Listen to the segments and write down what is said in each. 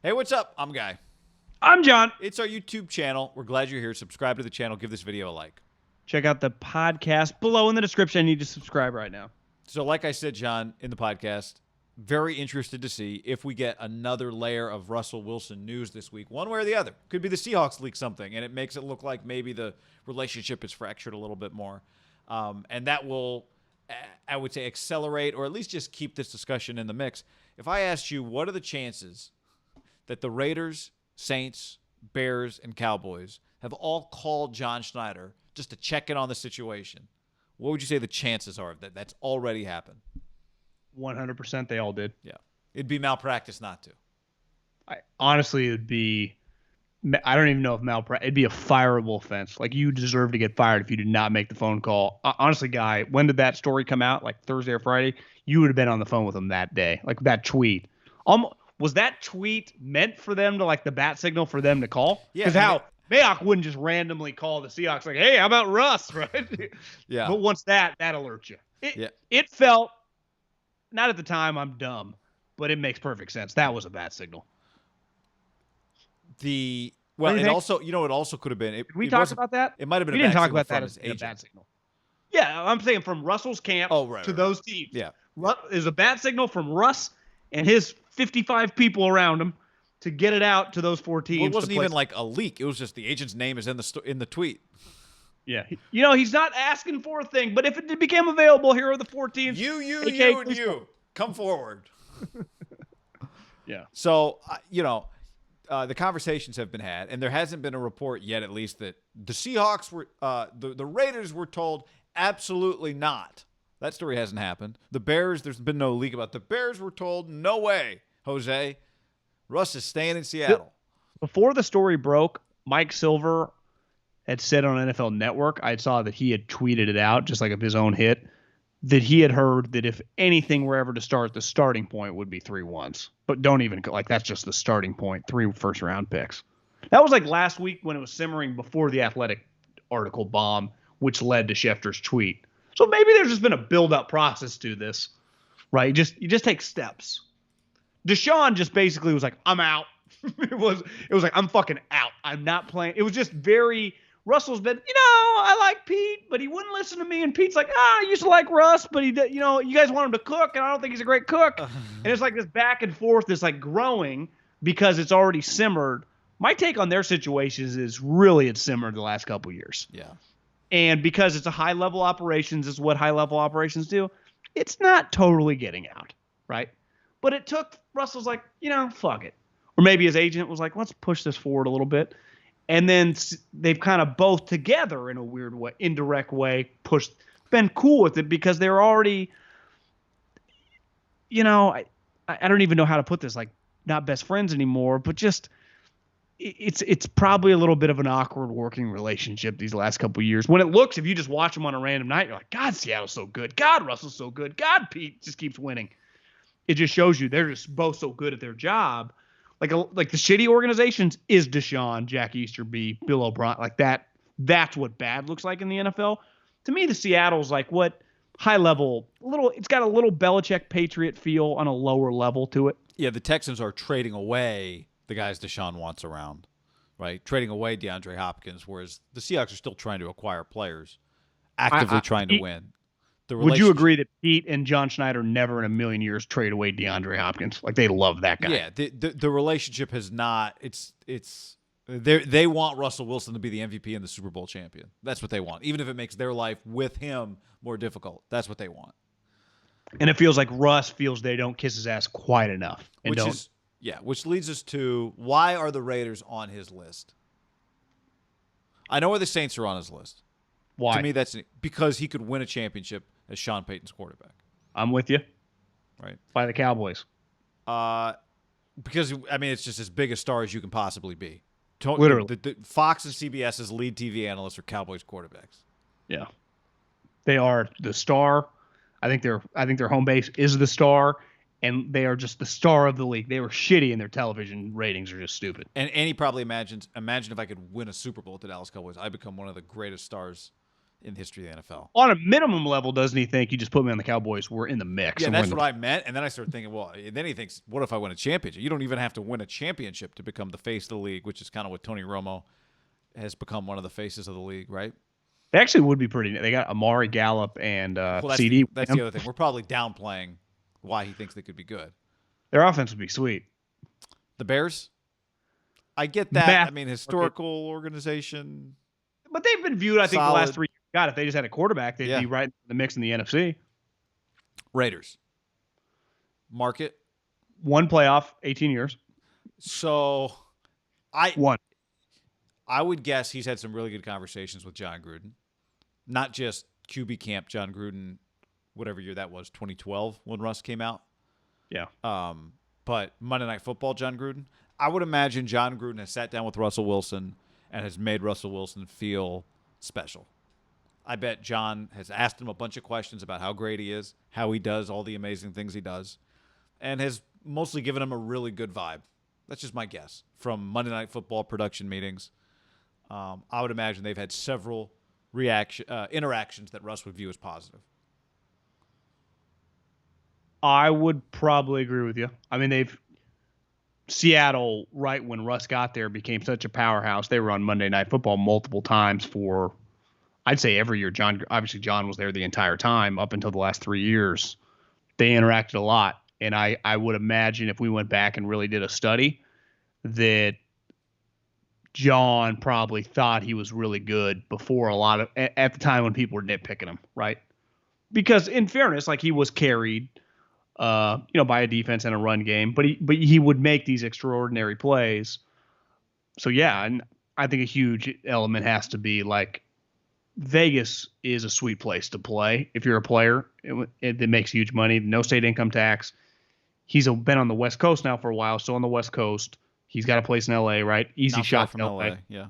Hey, what's up? I'm Guy. I'm John. It's our YouTube channel. We're glad you're here. Subscribe to the channel. Give this video a like. Check out the podcast below in the description. You need to subscribe right now. So like I said, John, in the podcast, very interested to see if we get another layer of Russell Wilson news this week, one way or the other. Could be the Seahawks leak something, and it makes it look like maybe the relationship is fractured a little bit more. And that will, I would say, accelerate or at least just keep this discussion in the mix. If I asked you, what are the chances that the Raiders, Saints, Bears, and Cowboys have all called John Schneider just to check in on the situation, what would you say the chances are of that? That's already happened. 100% they all did. Yeah. It'd be malpractice not to. Honestly, it would be, I don't even know if malpractice, it'd be a fireable offense. Like, you deserve to get fired if you did not make the phone call. Honestly, Guy, when did that story come out? Like Thursday or Friday? You would have been on the phone with him that day. Like, that tweet. Was that tweet meant for them to, like, the bat signal for them to call? Yeah. Because how Mayock wouldn't just randomly call the Seahawks like, hey, how about Russ, right? Yeah. But once that alerts you. It felt, not at the time, I'm dumb, but it makes perfect sense. That was a bat signal. And think? also, you know, it also could have been. Did we talk about that? It might have been. We a didn't bat talk signal about that from as his a agent. bat signal. Yeah, I'm saying from Russell's camp to those teams. Yeah. Is a bat signal from Russ and his 55 people around him to get it out to those four teams. Well, it wasn't even like a leak. It was just the agent's name is in the tweet. Yeah. You know, he's not asking for a thing, but if it became available, here are the four teams. You. Come forward. Yeah. So, the conversations have been had, and there hasn't been a report yet, at least, that the Seahawks were, the Raiders were told absolutely not. That story hasn't happened. The Bears, there's been no leak about it. The Bears were told, no way, Jose. Russ is staying in Seattle. Before the story broke, Mike Silver had said on NFL Network, I saw that he had tweeted it out, just like of his own hit, that he had heard that if anything were ever to start, the starting point would be 3 ones. But don't even, like, that's just the starting point, 3 first-round picks. That was like last week when it was simmering before the Athletic article bomb, which led to Schefter's tweet. So maybe there's just been a build-up process to this, right? You just take steps. Deshaun just basically was like, I'm out. It was like, I'm fucking out. I'm not playing. It was just very, Russell's been, I like Pete, but he wouldn't listen to me. And Pete's like, I used to like Russ, but he did, you guys want him to cook, and I don't think he's a great cook. And it's like this back and forth that's like growing because it's already simmered. My take on their situations is really it's simmered the last couple years. Yeah. And because it's a high-level operations, is what high-level operations do, it's not totally getting out, right? But it took, Russell's like, fuck it. Or maybe his agent was like, let's push this forward a little bit. And then they've kind of both together in a weird way, indirect way, been cool with it because they're already, I don't even know how to put this, like, not best friends anymore, but just, it's probably a little bit of an awkward working relationship these last couple of years. When it looks, if you just watch them on a random night, you're like, God, Seattle's so good. God, Russell's so good. God, Pete just keeps winning. It just shows you they're just both so good at their job. Like the shitty organizations is Deshaun, Jack Easterby, Bill O'Brien, like that. That's what bad looks like in the NFL. To me, the Seattle's like what high level, it's got a little Belichick Patriot feel on a lower level to it. Yeah, the Texans are trading away the guys Deshaun wants around, right? Trading away DeAndre Hopkins, whereas the Seahawks are still trying to acquire players, actively trying to win. Would you agree that Pete and John Schneider never in a million years trade away DeAndre Hopkins? Like, they love that guy. Yeah, the relationship has not. They want Russell Wilson to be the MVP and the Super Bowl champion. That's what they want, even if it makes their life with him more difficult. That's what they want. And it feels like Russ feels they don't kiss his ass quite enough. Which leads us to, why are the Raiders on his list? I know why the Saints are on his list. Why? To me, that's because he could win a championship as Sean Payton's quarterback. I'm with you. Right. By the Cowboys. Because, it's just as big a star as you can possibly be. Literally. The Fox and CBS's lead TV analysts are Cowboys quarterbacks. Yeah. They are the star. I think their home base is the star, and they are just the star of the league. They were shitty, and their television ratings are just stupid. And he probably imagine if I could win a Super Bowl with the Dallas Cowboys, I'd become one of the greatest stars in the history of the NFL. On a minimum level, doesn't he think, you just put me on the Cowboys, we're in the mix? Yeah, that's what I meant. And then I started thinking, well, and then he thinks, what if I win a championship? You don't even have to win a championship to become the face of the league, which is kind of what Tony Romo has become, one of the faces of the league, right? They actually would be pretty. They got Amari, Gallup, and Well, that's CD. That's the other thing. We're probably downplaying why he thinks they could be good. Their offense would be sweet. The Bears? I get that. I mean, historical organization. But they've been viewed, I think, solid. the last 3 years. God, if they just had a quarterback, they'd be right in the mix in the NFC. Raiders. Market. One playoff, 18 years. So I would guess he's had some really good conversations with John Gruden. Not just QB camp John Gruden, whatever year that was, 2012 when Russ came out. Yeah. But Monday Night Football, John Gruden. I would imagine John Gruden has sat down with Russell Wilson and has made Russell Wilson feel special. I bet John has asked him a bunch of questions about how great he is, how he does all the amazing things he does, and has mostly given him a really good vibe. That's just my guess from Monday Night Football production meetings. I would imagine they've had several interactions that Russ would view as positive. I would probably agree with you. I mean, Seattle, right when Russ got there, became such a powerhouse. They were on Monday Night Football multiple times for, I'd say, every year. John was there the entire time up until the last 3 years. They interacted a lot. And I would imagine if we went back and really did a study that John probably thought he was really good before at the time when people were nitpicking him, right? Because in fairness, like, he was carried, by a defense and a run game, but he would make these extraordinary plays. So yeah, and I think a huge element has to be, like, Vegas is a sweet place to play if you're a player. It makes huge money, no state income tax. He's been on the West Coast now for a while, still on the West Coast. He's got a place in L.A., right? Easy shot from LA, yeah.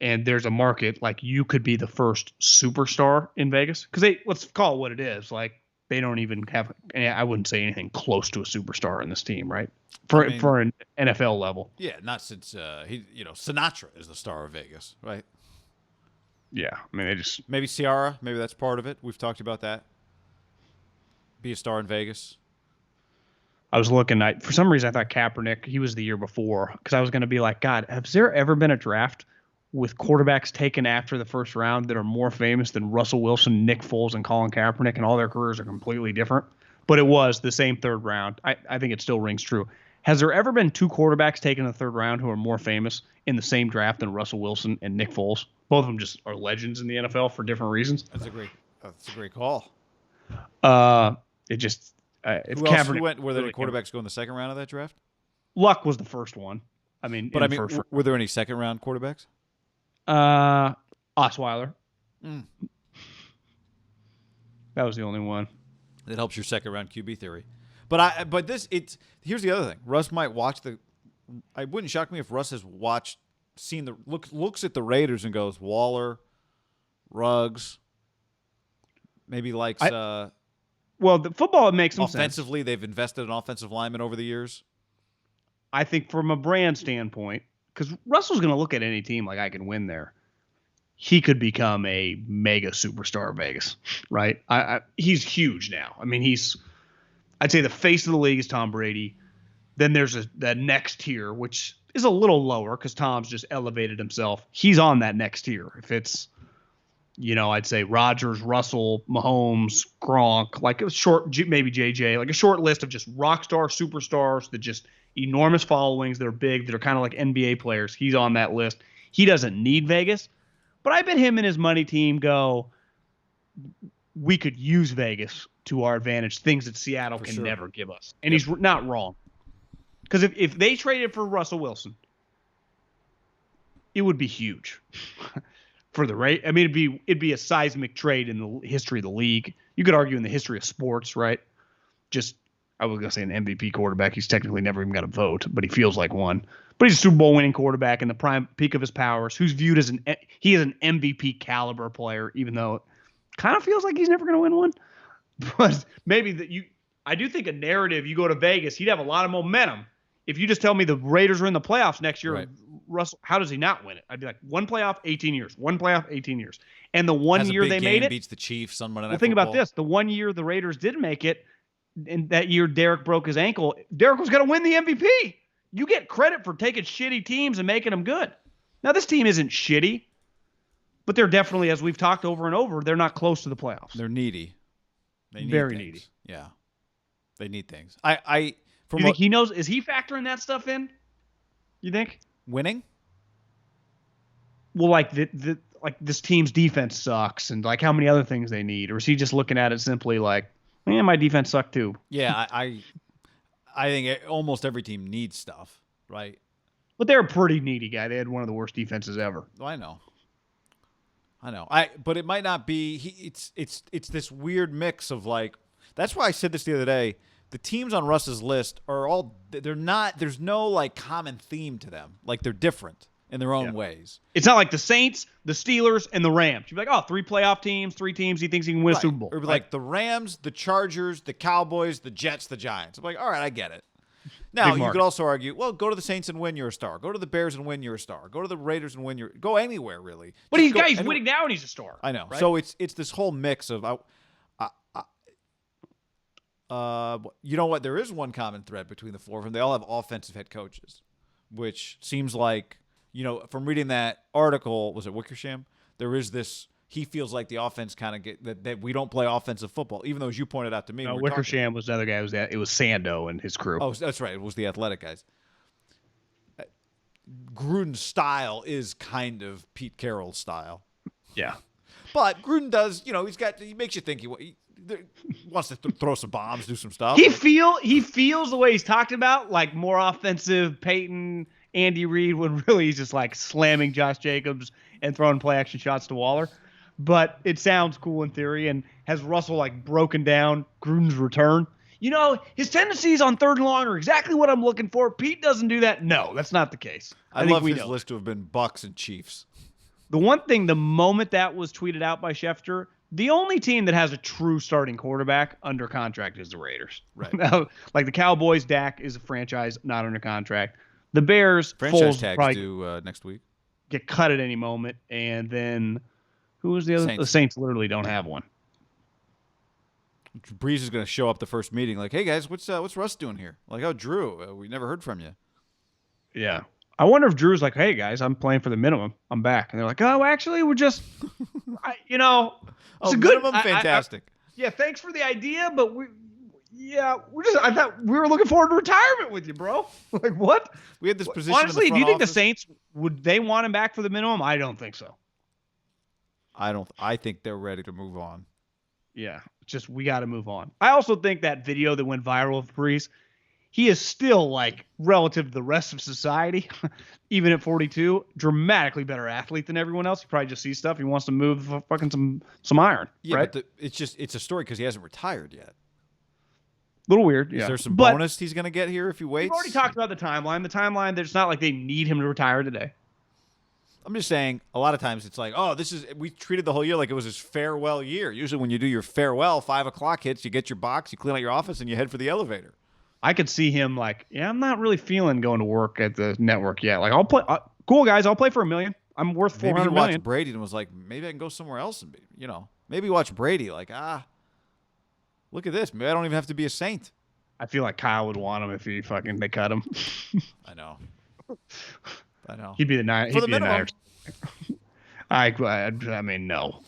And there's a market, like, you could be the first superstar in Vegas. Because let's call it what it is. Like, they don't even have, I wouldn't say anything close to a superstar in this team, right? For an NFL level. Yeah, not since Sinatra is the star of Vegas, right? Yeah, I mean, maybe Ciara, maybe that's part of it. We've talked about that. Be a star in Vegas. I was looking at, for some reason, I thought Kaepernick, he was the year before, because I was going to be like, God, has there ever been a draft with quarterbacks taken after the first round that are more famous than Russell Wilson, Nick Foles, and Colin Kaepernick, and all their careers are completely different? But it was the same third round. I think it still rings true. Has there ever been two quarterbacks taken in the third round who are more famous in the same draft than Russell Wilson and Nick Foles? Both of them just are legends in the NFL for different reasons. That's a great call. If who else went? Were there any quarterbacks go in the second round of that draft? Luck was the first one. Were there any second round quarterbacks? Osweiler. That was the only one. That helps your second round QB theory. Here's the other thing. Russ might watch it wouldn't shock me if Russ has looks at the Raiders and goes, Waller, Ruggs, maybe likes well, the football, it makes some offensively, they've invested in offensive linemen over the years. I think from a brand standpoint, because Russell's going to look at any team like, I can win there. He could become a mega superstar in Vegas, right? He's huge now. I mean, I'd say the face of the league is Tom Brady. Then there's that next tier, which is a little lower because Tom's just elevated himself. He's on that next tier. If it's, I'd say Rodgers, Russell, Mahomes, Gronk, like a short, maybe JJ, like a short list of just rock star superstars that just enormous followings that are big, that are kind of like NBA players. He's on that list. He doesn't need Vegas, but I bet him and his money team go, we could use Vegas to our advantage, things that Seattle can never give us. And he's not wrong. Because if they traded for Russell Wilson, it would be huge. For the rate, I mean, it'd be a seismic trade in the history of the league. You could argue in the history of sports, right? I was gonna say an MVP quarterback. He's technically never even got a vote, but he feels like one. But he's a Super Bowl winning quarterback in the prime peak of his powers, who's viewed as an MVP caliber player, even though it kind of feels like he's never gonna win one. But maybe I do think a narrative. You go to Vegas, he'd have a lot of momentum. If you just tell me the Raiders are in the playoffs next year, right. Russell, how does he not win it? I'd be like, one playoff, 18 years. One playoff, 18 years. And the one Has a year big they game, made it. beats the Chiefs on Monday Night Well, think Football. about this. The 1 year the Raiders didn't make it, and that year Derek broke his ankle. Derek was going to win the MVP. You get credit for taking shitty teams and making them good. Now, this team isn't shitty, but they're definitely, as we've talked over and over, they're not close to the playoffs. They're needy. They need Very things. needy. Yeah. They need things. From You think he knows? Is he factoring that stuff in? You think? winning? Well, like like this team's defense sucks, and like how many other things they need, or is he just looking at it simply like, man, my defense sucked too? Yeah, I think almost every team needs stuff, right? But they're a pretty needy guy. They had one of the worst defenses ever. Oh, I know. But it might not be. It's this weird mix of like. That's why I said this the other day. The teams on Russ's list are all. They're not. There's no like common theme to them. Like they're different in their own ways. It's not like the Saints, the Steelers, and the Rams. You'd be like, oh, 3 playoff teams, 3 teams he thinks he can win a Super Bowl. Or like the Rams, the Chargers, the Cowboys, the Jets, the Giants. I'm like, all right, I get it. Now, you could also argue, well, go to the Saints and win, you're a star. Go to the Bears and win, you're a star. Go to the Raiders and win, go anywhere, really. But he's winning now and he's a star. I know. Right? So it's this whole mix of, you know what? There is one common thread between the four of them. They all have offensive head coaches, which seems like, from reading that article, was it Wickersham? There is this. He feels like the offense kind of that we don't play offensive football, even though as you pointed out to me. No, Wickersham was the other guy. It was Sando and his crew. Oh, that's right. It was the Athletic guys. Gruden's style is kind of Pete Carroll's style. Yeah. But Gruden does, he makes you think he wants to throw some bombs, do some stuff. He feels the way he's talked about, like more offensive Peyton, Andy Reid, when really he's just like slamming Josh Jacobs and throwing play action shots to Waller. But it sounds cool in theory. And has Russell like broken down Gruden's return? His tendencies on 3rd and long are exactly what I'm looking for. Pete doesn't do that. No, that's not the case. I think love we his know. list to have been Bucks and Chiefs. The one thing, the moment that was tweeted out by Schefter, the only team that has a true starting quarterback under contract is the Raiders. Right. Now, like the Cowboys, Dak is a franchise not under contract. The Bears, Franchise Foles tags probably due next week. get cut at any moment. And then who was the other? Saints. The Saints literally don't have one. Breeze is going to show up the first meeting like, hey, guys, what's Russ doing here? Like, oh, Drew, we never heard from you. Yeah. I wonder if Drew's like, hey, guys, I'm playing for the minimum. I'm back. And they're like, oh, actually, we're just, it's a good minimum, fantastic. Yeah, thanks for the idea, but I thought we were looking forward to retirement with you, bro. Like, what? We had this position. Honestly, in the do you think office. the Saints would they want him back for the minimum? I don't think so. I think they're ready to move on. Yeah, just we got to move on. I also think that video that went viral of Breeze, he is still like relative to the rest of society, even at 42, dramatically better athlete than everyone else. He probably just sees stuff. He wants to move fucking some iron. Yeah, right? but it's a story because he hasn't retired yet. Little weird. Is Yeah. there some But bonus he's going to get here if he waits? we've already talked about the timeline. The timeline, it's not like they need him to retire today. I'm just saying, a lot of times it's like, oh, we treated the whole year like it was his farewell year. Usually when you do your farewell, 5 o'clock hits, you get your box, you clean out your office, and you head for the elevator. I could see him like, yeah, I'm not really feeling going to work at the network yet. Like, I'll play. Cool, guys, I'll play for $1 million. I'm worth Maybe he $400 watched million. Brady and was like, maybe I can go somewhere else and maybe watch Brady like, look at this. Maybe I don't even have to be a Saint. I feel like Kyle would want him if they cut him. I know. He'd be the Niners. For the minimum. I mean, no.